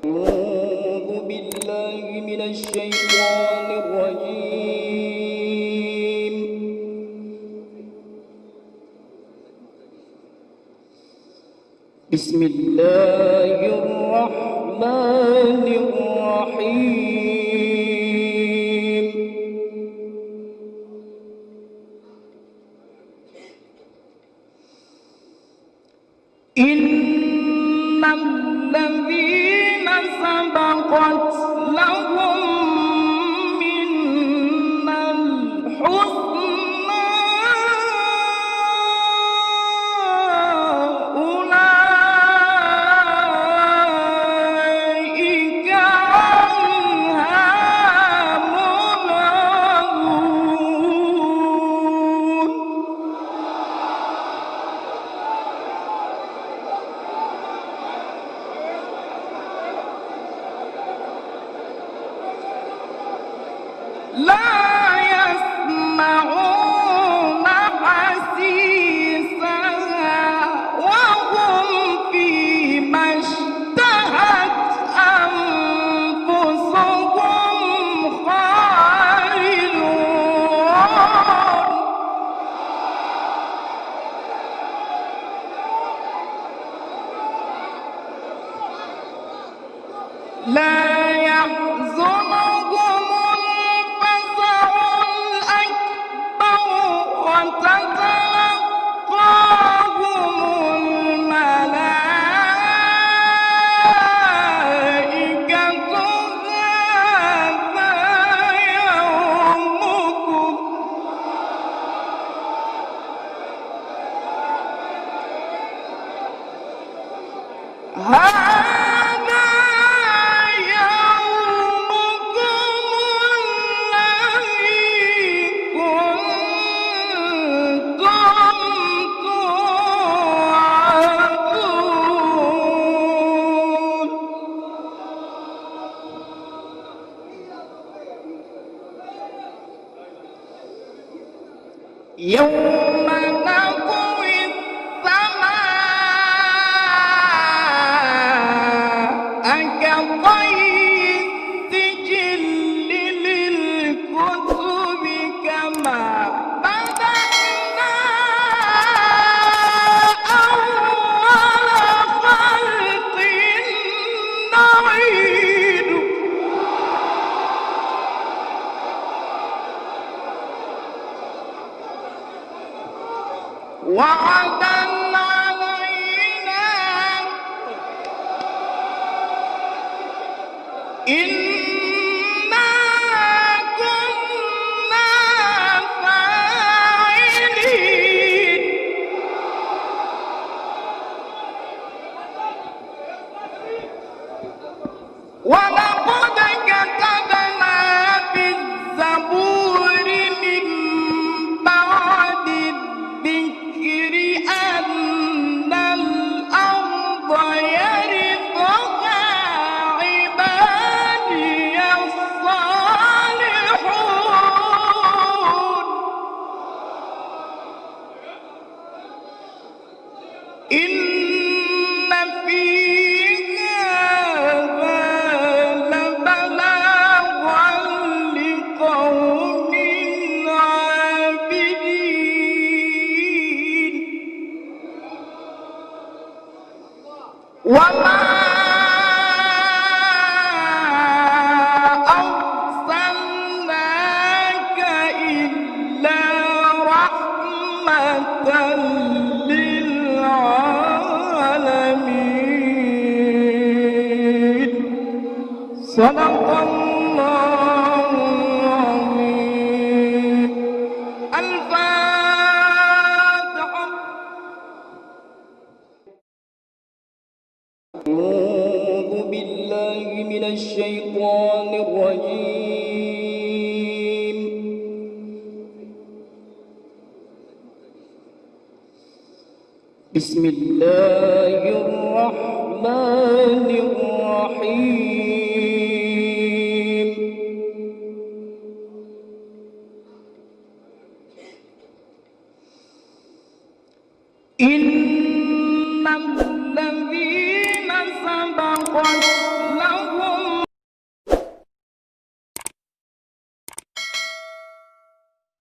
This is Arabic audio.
أعوذ بالله من الشيطان الرجيم. بسم الله الرحمن الرحيم. إن الذين سبقت لهم منا الحسنى أولئك عنها معرضون. لا يسمعون حسيسها وهم فيما اشتهت أنفسهم خالدون. لا يحزنهم الفزع الأكبر وتتلقاهم الملائكة هذا يومكم. هذا يومكم الذي كنتم توعدون. يوم نطوي السماء كطي السجل للكتب كما بدأنا أول خلق نعيد. وعدا علينا إنا كنا فاعلين. ولقد كتبنا في الزبور من بعد الذكر أن الأرض يرثها عبادي الصالحون. إن في هذا لبلاغا لقوم عابدين. وما أرسلناك إلا رحمة للعالمين. صدق الله العظيم. الفاتحة. أعوذ بالله من الشيطان الرجيم. بسم الله الرحمن الرحيم.